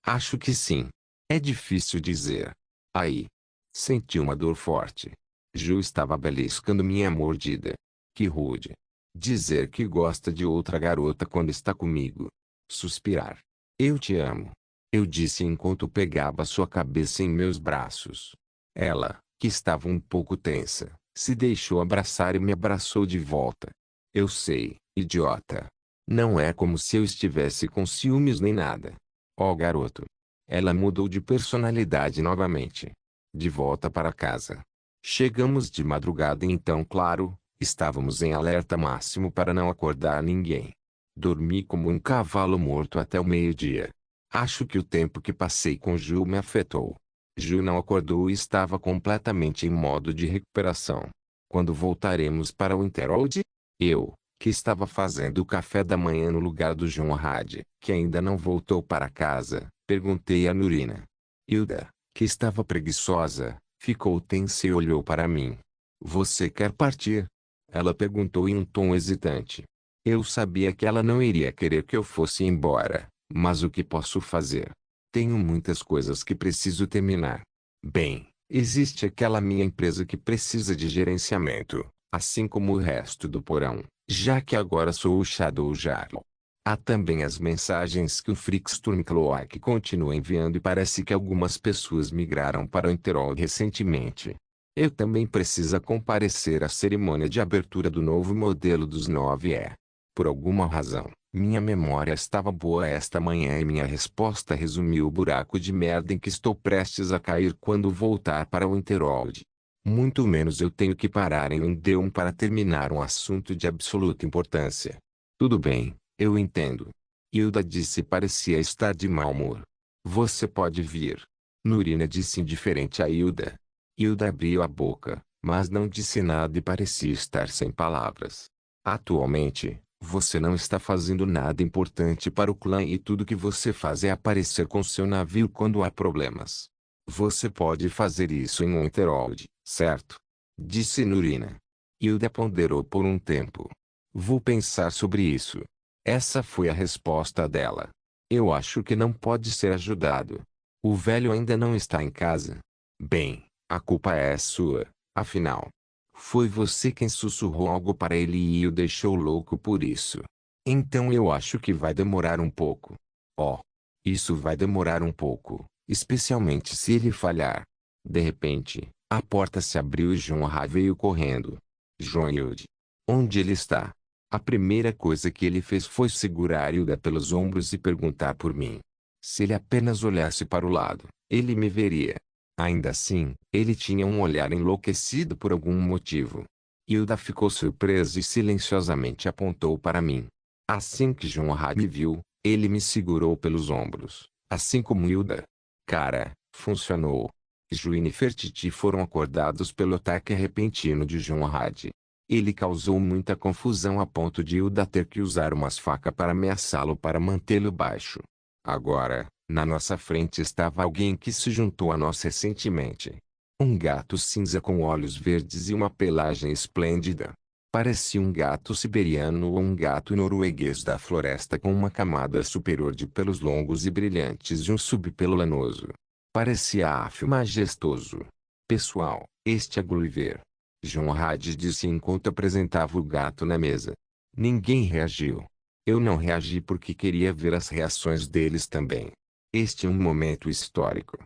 Acho que sim. É difícil dizer. Aí. Senti uma dor forte. Ju estava beliscando minha mordida. Que rude. Dizer que gosta de outra garota quando está comigo. Suspirar. Eu te amo. Eu disse enquanto pegava sua cabeça em meus braços. Ela, que estava um pouco tensa, se deixou abraçar e me abraçou de volta. Eu sei, idiota. Não é como se eu estivesse com ciúmes nem nada. Oh, garoto. Ela mudou de personalidade novamente. De volta para casa. Chegamos de madrugada e então, claro, estávamos em alerta máximo para não acordar ninguém. Dormi como um cavalo morto até o meio-dia. Acho que o tempo que passei com Ju me afetou. Ju não acordou e estava completamente em modo de recuperação. Quando voltaremos para o Interworld? Eu, que estava fazendo o café da manhã no lugar do João Had, que ainda não voltou para casa, perguntei a Nurina. Hilda, que estava preguiçosa, ficou tensa e olhou para mim. Você quer partir? Ela perguntou em um tom hesitante. Eu sabia que ela não iria querer que eu fosse embora. Mas o que posso fazer? Tenho muitas coisas que preciso terminar. Bem, existe aquela minha empresa que precisa de gerenciamento, assim como o resto do porão, já que agora sou o Shadow Jarl. Há também as mensagens que o Freaksturmcloak continua enviando e parece que algumas pessoas migraram para o Interol recentemente. Eu também preciso comparecer à cerimônia de abertura do novo modelo dos 9E. Por alguma razão, minha memória estava boa esta manhã e minha resposta resumiu o buraco de merda em que estou prestes a cair quando voltar para o Interworld. Muito menos eu tenho que parar em um D1 para terminar um assunto de absoluta importância. Tudo bem, eu entendo. Hilda disse e parecia estar de mau humor. Você pode vir. Nurina disse indiferente a Hilda. Hilda abriu a boca, mas não disse nada e parecia estar sem palavras. Atualmente, você não está fazendo nada importante para o clã e tudo que você faz é aparecer com seu navio quando há problemas. Você pode fazer isso em Winterhold, certo? Disse Nurina. Hilda ponderou por um tempo. Vou pensar sobre isso. Essa foi a resposta dela. Eu acho que não pode ser ajudado. O velho ainda não está em casa. Bem, a culpa é sua, afinal. Foi você quem sussurrou algo para ele e o deixou louco por isso. Então eu acho que vai demorar um pouco. Oh, isso vai demorar um pouco, especialmente se ele falhar. De repente, a porta se abriu e João Ha veio correndo. João Hilde. Onde ele está? A primeira coisa que ele fez foi segurar Hilda pelos ombros e perguntar por mim. Se ele apenas olhasse para o lado, ele me veria. Ainda assim, ele tinha um olhar enlouquecido por algum motivo. Hilda ficou surpresa e silenciosamente apontou para mim. Assim que João Ha me viu, ele me segurou pelos ombros, assim como Hilda. Cara, funcionou. Ju e Nefertiti foram acordados pelo ataque repentino de Jonrad. Ele causou muita confusão a ponto de Hilda ter que usar uma faca para ameaçá-lo para mantê-lo baixo. Agora, na nossa frente estava alguém que se juntou a nós recentemente. Um gato cinza com olhos verdes e uma pelagem esplêndida. Parecia um gato siberiano ou um gato norueguês da floresta com uma camada superior de pelos longos e brilhantes e um subpelo lanoso. Parecia afo majestoso. Pessoal, este é Gulliver. Jonrad disse enquanto apresentava o gato na mesa. Ninguém reagiu. Eu não reagi porque queria ver as reações deles também. Este é um momento histórico.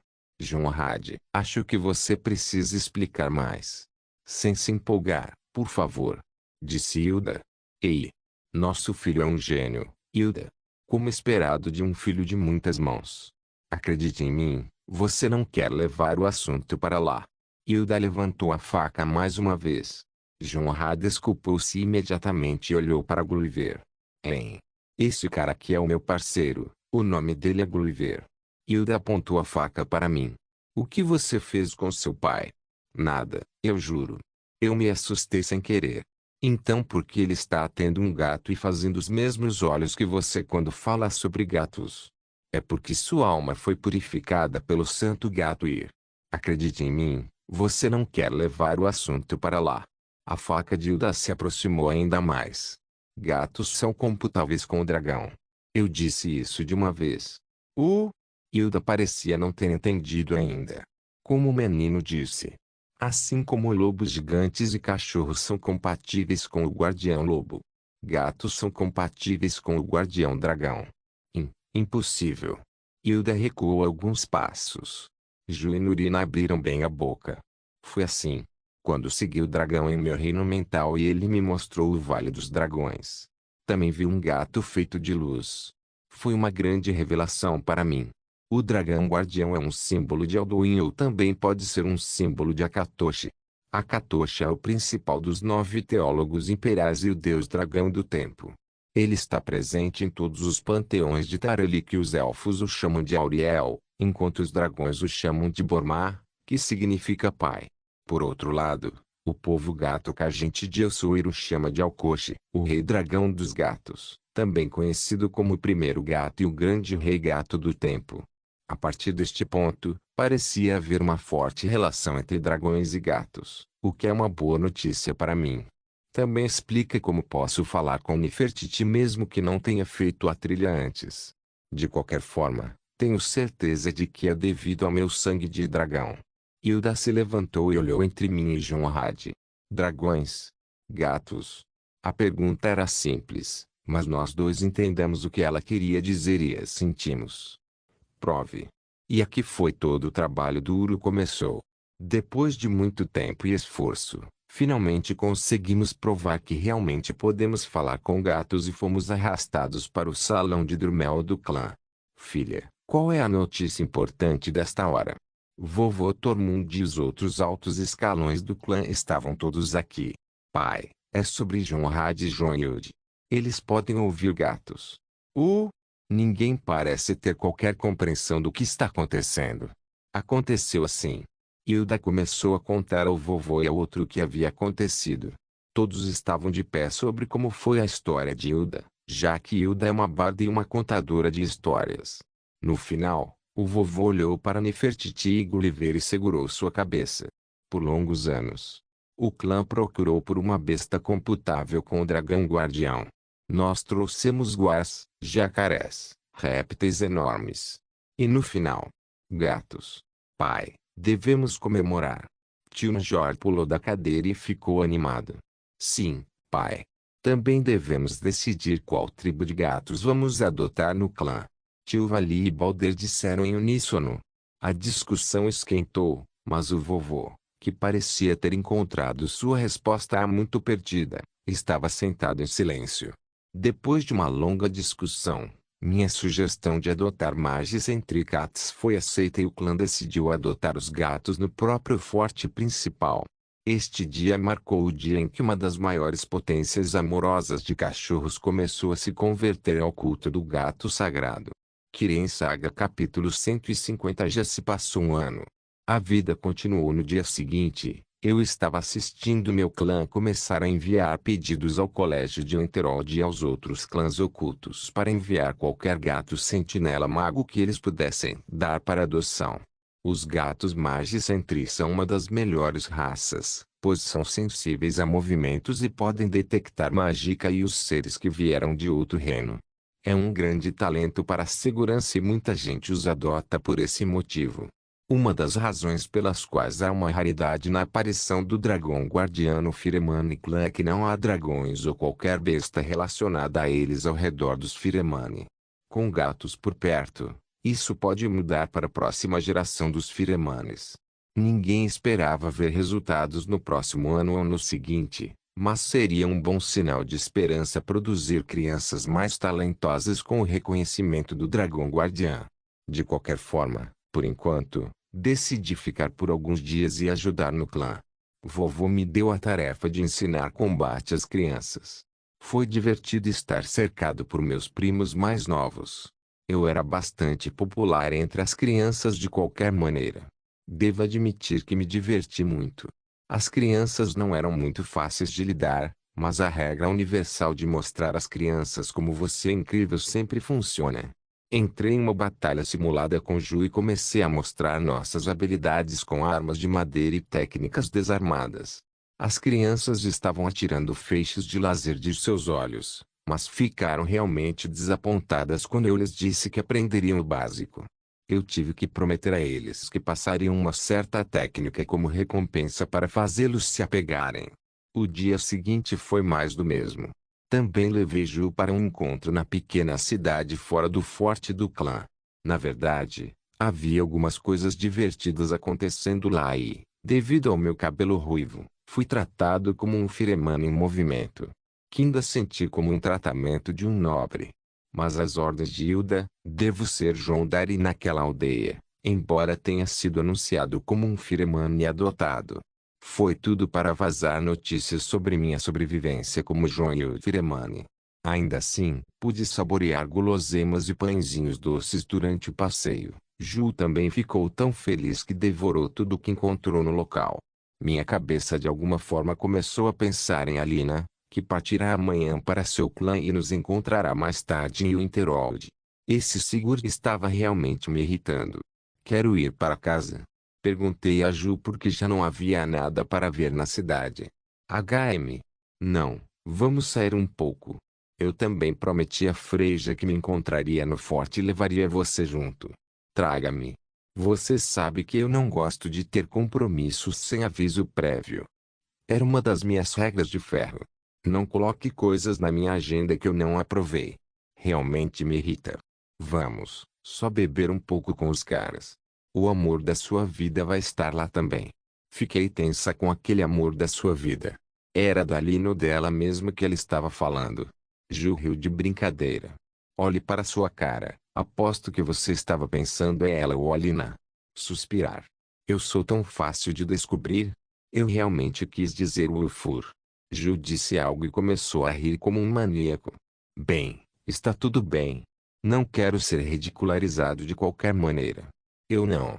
Jonrad, acho que você precisa explicar mais. Sem se empolgar, por favor. Disse Hilda. Ei! Nosso filho é um gênio, Hilda. Como esperado de um filho de muitas mãos. Acredite em mim, você não quer levar o assunto para lá. Hilda levantou a faca mais uma vez. Jonrad desculpou-se imediatamente e olhou para Gulliver. Hein? Esse cara aqui é o meu parceiro, o nome dele é Gulliver. Hilda apontou a faca para mim. O que você fez com seu pai? Nada, eu juro. Eu me assustei sem querer. Então por que ele está tendo um gato e fazendo os mesmos olhos que você quando fala sobre gatos? É porque sua alma foi purificada pelo santo gato e... Acredite em mim, você não quer levar o assunto para lá. A faca de Hilda se aproximou ainda mais. Gatos são computáveis com o dragão. Eu disse isso de uma vez. Hilda parecia não ter entendido ainda. Como o menino disse. Assim como lobos gigantes e cachorros são compatíveis com o guardião lobo. Gatos são compatíveis com o guardião dragão. Impossível. Hilda recuou alguns passos. Ju e Nurina abriram bem a boca. Foi assim. Quando segui o dragão em meu reino mental e ele me mostrou o Vale dos Dragões. Também vi um gato feito de luz. Foi uma grande revelação para mim. O dragão guardião é um símbolo de Alduin ou também pode ser um símbolo de Akatoshi. Akatoshi é o principal dos 9 teólogos imperiais e o deus dragão do tempo. Ele está presente em todos os panteões de Tareli que os elfos o chamam de Auriel, enquanto os dragões o chamam de Bormar, que significa pai. Por outro lado, o povo gato que a gente de Elsuir o chama de Alkoshi, o rei dragão dos gatos, também conhecido como o primeiro gato e o grande rei gato do tempo. A partir deste ponto, parecia haver uma forte relação entre dragões e gatos, o que é uma boa notícia para mim. Também explica como posso falar com Nefertiti mesmo que não tenha feito a trilha antes. De qualquer forma, tenho certeza de que é devido ao meu sangue de dragão. Hilda se levantou e olhou entre mim e Jonrad. Dragões? Gatos? A pergunta era simples, mas nós dois entendemos o que ela queria dizer e sentimos. Prove. E aqui foi todo o trabalho duro começou. Depois de muito tempo e esforço, finalmente conseguimos provar que realmente podemos falar com gatos e fomos arrastados para o salão de Drumel do clã. Filha, qual é a notícia importante desta hora? Vovô Tormund e os outros altos escalões do clã estavam todos aqui. Pai, é sobre Jonrad e Jonhild. Eles podem ouvir gatos. Ninguém parece ter qualquer compreensão do que está acontecendo. Aconteceu assim. Hilda começou a contar ao vovô e ao outro o que havia acontecido. Todos estavam de pé sobre como foi a história de Hilda, já que Hilda é uma barda e uma contadora de histórias. No final, o vovô olhou para Nefertiti e Gulliver e segurou sua cabeça. Por longos anos, o clã procurou por uma besta computável com o dragão guardião. Nós trouxemos guars, jacarés, répteis enormes. E no final, gatos. Pai, devemos comemorar. Tio Major pulou da cadeira e ficou animado. Sim, pai. Também devemos decidir qual tribo de gatos vamos adotar no clã. Tio Vali e Balder disseram em uníssono. A discussão esquentou, mas o vovô, que parecia ter encontrado sua resposta há muito perdida, estava sentado em silêncio. Depois de uma longa discussão, minha sugestão de adotar Magis entre Cats foi aceita e o clã decidiu adotar os gatos no próprio forte principal. Este dia marcou o dia em que uma das maiores potências amorosas de cachorros começou a se converter ao culto do gato sagrado. Kirin Saga capítulo 150. Já se passou um ano. A vida continuou no dia seguinte. Eu estava assistindo meu clã começar a enviar pedidos ao colégio de Enterod e aos outros clãs ocultos para enviar qualquer gato sentinela mago que eles pudessem dar para adoção. Os gatos Magicentry são uma das melhores raças, pois são sensíveis a movimentos e podem detectar mágica e os seres que vieram de outro reino. É um grande talento para a segurança e muita gente os adota por esse motivo. Uma das razões pelas quais há uma raridade na aparição do dragão guardiano Firemani Clã é que não há dragões ou qualquer besta relacionada a eles ao redor dos Firemani. Com gatos por perto, isso pode mudar para a próxima geração dos Firemanes. Ninguém esperava ver resultados no próximo ano ou no seguinte, mas seria um bom sinal de esperança produzir crianças mais talentosas com o reconhecimento do dragão guardião. De qualquer forma, por enquanto, decidi ficar por alguns dias e ajudar no clã. Vovô me deu a tarefa de ensinar combate às crianças. Foi divertido estar cercado por meus primos mais novos. Eu era bastante popular entre as crianças de qualquer maneira. Devo admitir que me diverti muito. As crianças não eram muito fáceis de lidar, mas a regra universal de mostrar às crianças como você é incrível sempre funciona. Entrei em uma batalha simulada com Ju e comecei a mostrar nossas habilidades com armas de madeira e técnicas desarmadas. As crianças estavam atirando feixes de laser de seus olhos, mas ficaram realmente desapontadas quando eu lhes disse que aprenderiam o básico. Eu tive que prometer a eles que passariam uma certa técnica como recompensa para fazê-los se apegarem. O dia seguinte foi mais do mesmo. Também levei Ju para um encontro na pequena cidade fora do forte do clã. Na verdade, havia algumas coisas divertidas acontecendo lá e, devido ao meu cabelo ruivo, fui tratado como um Firemani em movimento. Que ainda senti como um tratamento de um nobre. Mas às ordens de Hilda, devo ser João Dari naquela aldeia, embora tenha sido anunciado como um Firemani adotado. Foi tudo para vazar notícias sobre minha sobrevivência como João e o Firemani. Ainda assim, pude saborear guloseimas e pãezinhos doces durante o passeio. Ju também ficou tão feliz que devorou tudo o que encontrou no local. Minha cabeça de alguma forma começou a pensar em Alina, que partirá amanhã para seu clã e nos encontrará mais tarde em Winterhold. Esse Sigurd estava realmente me irritando. Quero ir para casa. Perguntei a Ju porque já não havia nada para ver na cidade. HM. Não, vamos sair um pouco. Eu também prometi a Freja que me encontraria no forte e levaria você junto. Traga-me. Você sabe que eu não gosto de ter compromissos sem aviso prévio. Era uma das minhas regras de ferro. Não coloque coisas na minha agenda que eu não aprovei. Realmente me irrita. Vamos, só beber um pouco com os caras. O amor da sua vida vai estar lá também. Fiquei tensa com aquele amor da sua vida. Era da Lino dela mesma que ela estava falando. Ju riu de brincadeira. Olhe para sua cara. Aposto que você estava pensando é ela ou Alina. Suspirar. Eu sou tão fácil de descobrir. Eu realmente quis dizer Ulfur. Ju disse algo e começou a rir como um maníaco. Bem, está tudo bem. Não quero ser ridicularizado de qualquer maneira. Eu não.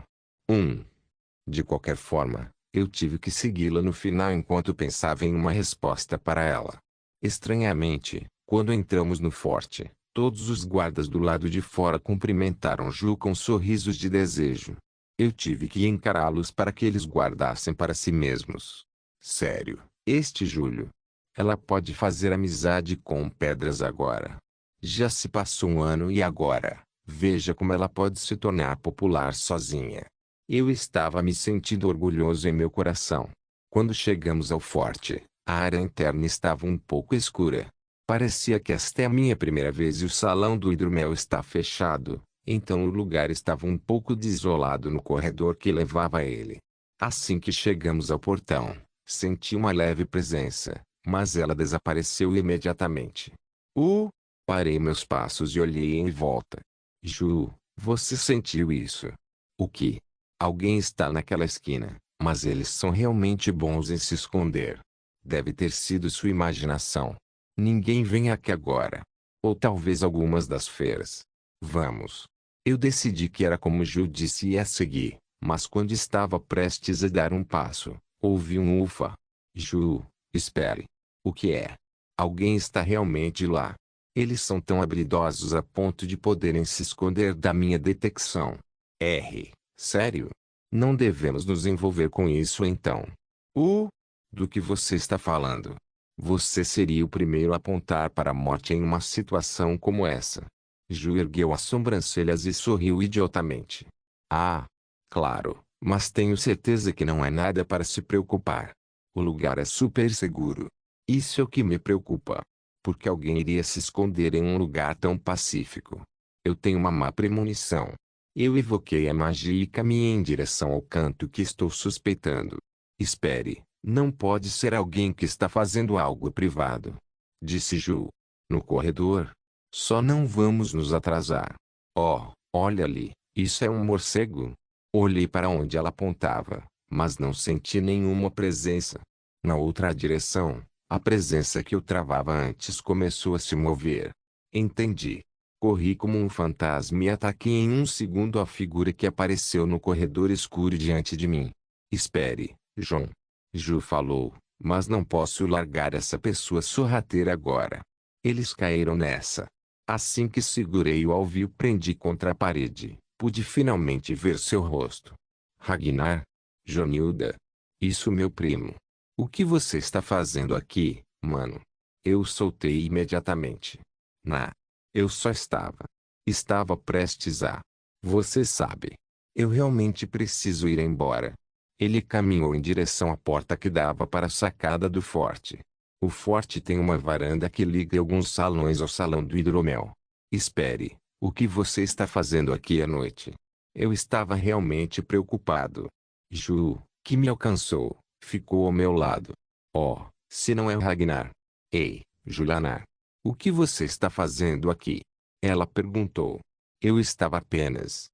De qualquer forma, eu tive que segui-la no final enquanto pensava em uma resposta para ela. Estranhamente, quando entramos no forte, todos os guardas do lado de fora cumprimentaram Ju com sorrisos de desejo. Eu tive que encará-los para que eles guardassem para si mesmos. Sério, este Júlio. Ela pode fazer amizade com pedras agora. Já se passou um ano e agora, veja como ela pode se tornar popular sozinha. Eu estava me sentindo orgulhoso em meu coração. Quando chegamos ao forte, a área interna estava um pouco escura. Parecia que esta é a minha primeira vez e o salão do hidromel está fechado, então o lugar estava um pouco desolado no corredor que levava a ele. Assim que chegamos ao portão, senti uma leve presença, mas ela desapareceu imediatamente. Parei meus passos e olhei em volta. Ju, você sentiu isso? O que? Alguém está naquela esquina, mas eles são realmente bons em se esconder. Deve ter sido sua imaginação. Ninguém vem aqui agora. Ou talvez algumas das feiras. Vamos. Eu decidi que era como Ju disse e a segui. Mas quando estava prestes a dar um passo, ouvi um ufa. Ju, espere. O que é? Alguém está realmente lá. Eles são tão habilidosos a ponto de poderem se esconder da minha detecção. Sério? Não devemos nos envolver com isso então. Do que você está falando? Você seria o primeiro a apontar para a morte em uma situação como essa. Ju ergueu as sobrancelhas e sorriu idiotamente. Ah, claro, mas tenho certeza que não é nada para se preocupar. O lugar é super seguro. Isso é o que me preocupa. Porque alguém iria se esconder em um lugar tão pacífico. Eu tenho uma má premonição. Eu evoquei a magia e caminhei em direção ao canto que estou suspeitando. Espere, não pode ser alguém que está fazendo algo privado. Disse Ju. No corredor. Só não vamos nos atrasar. Oh, olha ali, isso é um morcego? Olhei para onde ela apontava, mas não senti nenhuma presença. Na outra direção, a presença que eu travava antes começou a se mover. Entendi. Corri como um fantasma e ataquei em um segundo a figura que apareceu no corredor escuro diante de mim. Espere, John. Ju falou, mas não posso largar essa pessoa sorrateira agora. Eles caíram nessa. Assim que segurei o alvo e o prendi contra a parede, pude finalmente ver seu rosto. Ragnar? Jonilda? Isso, meu primo. O que você está fazendo aqui, mano? Eu soltei imediatamente. Eu só estava prestes a. Você sabe. Eu realmente preciso ir embora. Ele caminhou em direção à porta que dava para a sacada do forte. O forte tem uma varanda que liga alguns salões ao salão do hidromel. Espere, o que você está fazendo aqui à noite? Eu estava realmente preocupado. Ju, que me alcançou, ficou ao meu lado. Oh, se não é o Ragnar. Ei, Juliana. O que você está fazendo aqui? Ela perguntou. Eu Estava apenas.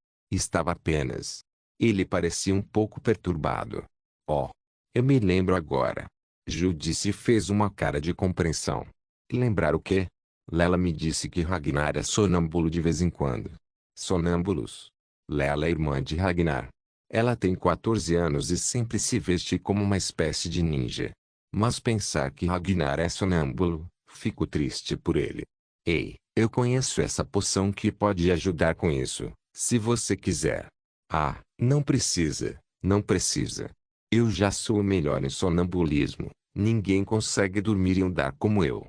Ele parecia um pouco perturbado. Oh, eu me lembro agora. Ju disse e fez uma cara de compreensão. Lembrar o quê? Lela me disse que Ragnar é sonâmbulo de vez em quando. Sonâmbulos? Lela é irmã de Ragnar. Ela tem 14 anos e sempre se veste como uma espécie de ninja. Mas pensar que Ragnar é sonâmbulo, fico triste por ele. Ei, eu conheço essa poção que pode ajudar com isso, se você quiser. Ah, não precisa, não precisa. Eu já sou o melhor em sonambulismo, ninguém consegue dormir e andar como eu.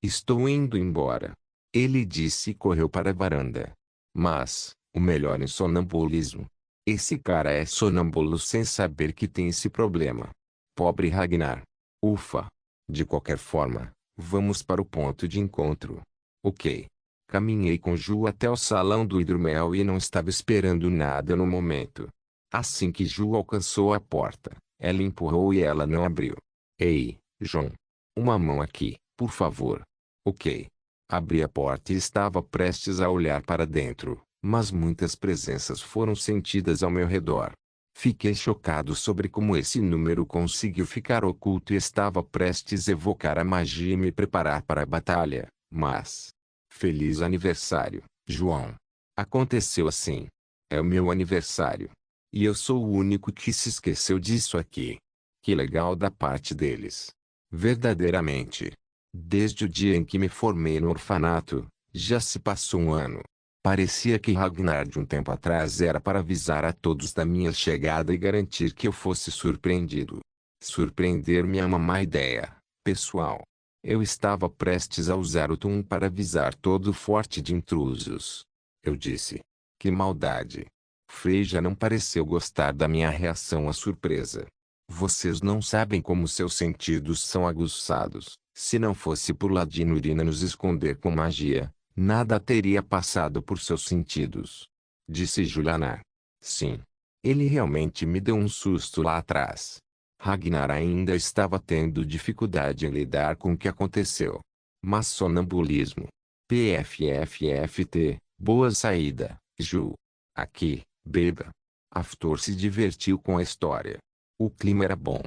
Estou indo embora. Ele disse e correu para a varanda. Mas, o melhor em sonambulismo. Esse cara é sonâmbulo sem saber que tem esse problema. Pobre Ragnar. Ufa. De qualquer forma, vamos para o ponto de encontro. Ok. Caminhei com Ju até o salão do hidromel e não estava esperando nada no momento. Assim que Ju alcançou a porta, ela empurrou e ela não abriu. Ei, John. Uma mão aqui, por favor. Ok. Abri a porta e estava prestes a olhar para dentro, mas muitas presenças foram sentidas ao meu redor. Fiquei chocado sobre como esse número conseguiu ficar oculto e estava prestes a evocar a magia e me preparar para a batalha, mas... Feliz aniversário, João. Aconteceu assim. É o meu aniversário. E eu sou o único que se esqueceu disso aqui. Que legal da parte deles. Verdadeiramente. Desde o dia em que me formei no orfanato, já se passou um ano. Parecia que Ragnar de um tempo atrás era para avisar a todos da minha chegada e garantir que eu fosse surpreendido. Surpreender-me é uma má ideia, pessoal. Eu estava prestes a usar o Tum para avisar todo o forte de intrusos. Eu disse. Que maldade. Frey já não pareceu gostar da minha reação à surpresa. Vocês não sabem como seus sentidos são aguçados. Se não fosse por Ladino Urina nos esconder com magia, nada teria passado por seus sentidos. Disse Juliana. Sim. Ele realmente me deu um susto lá atrás. Ragnar ainda estava tendo dificuldade em lidar com o que aconteceu. Mas sonambulismo. PFFFT, boa saída, Ju. Aqui, beba. Aftor se divertiu com a história. O clima era bom.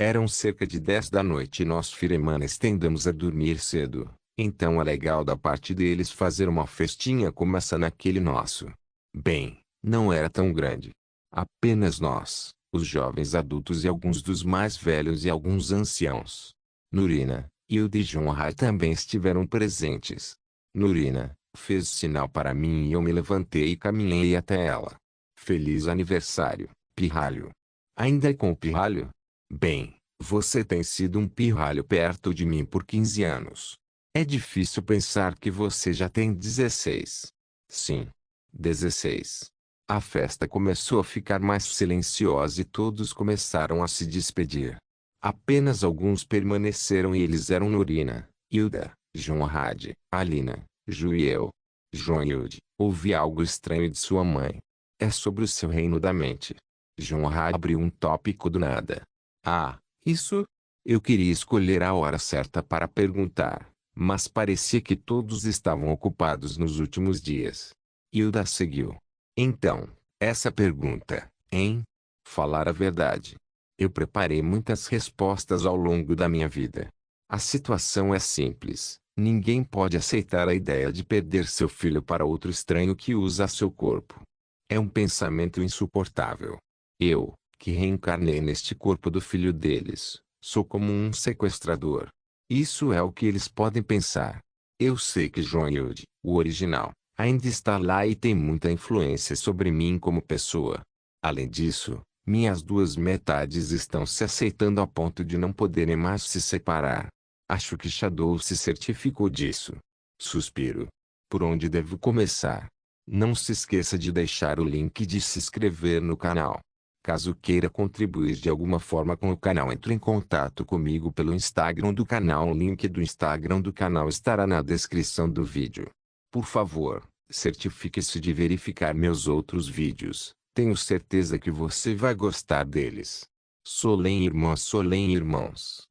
Eram cerca de 10 da noite e nós firemanes tendemos a dormir cedo, então é legal da parte deles fazer uma festinha como essa naquele nosso. Bem, não era tão grande. Apenas nós, os jovens adultos e alguns dos mais velhos e alguns anciãos. Nurina, Hilda e Jonah também estiveram presentes. Nurina fez sinal para mim e eu me levantei e caminhei até ela. Feliz aniversário, pirralho. Ainda é com o pirralho? Bem, você tem sido um pirralho perto de mim por 15 anos. É difícil pensar que você já tem 16. Sim, 16. A festa começou a ficar mais silenciosa e todos começaram a se despedir. Apenas alguns permaneceram e eles eram Nurina, Hilda, Jonrad, Alina, Ju e eu. Jonhilde, ouvi algo estranho de sua mãe. É sobre o seu reino da mente. Jonrad abriu um tópico do nada. Ah, isso? Eu queria escolher a hora certa para perguntar, mas parecia que todos estavam ocupados nos últimos dias. Hilda seguiu. Então, essa pergunta, hein? Falar a verdade. Eu preparei muitas respostas ao longo da minha vida. A situação é simples. Ninguém pode aceitar a ideia de perder seu filho para outro estranho que usa seu corpo. É um pensamento insuportável. Eu, que reencarnei neste corpo do filho deles, sou como um sequestrador. Isso é o que eles podem pensar. Eu sei que Jonhilde, o original, ainda está lá e tem muita influência sobre mim como pessoa. Além disso, minhas duas metades estão se aceitando a ponto de não poderem mais se separar. Acho que Shadow se certificou disso. Suspiro. Por onde devo começar? Não se esqueça de deixar o link de se inscrever no canal. Caso queira contribuir de alguma forma com o canal, entre em contato comigo pelo Instagram do canal. O link do Instagram do canal estará na descrição do vídeo. Por favor, certifique-se de verificar meus outros vídeos. Tenho certeza que você vai gostar deles. Solem irmãs, Solem irmãos.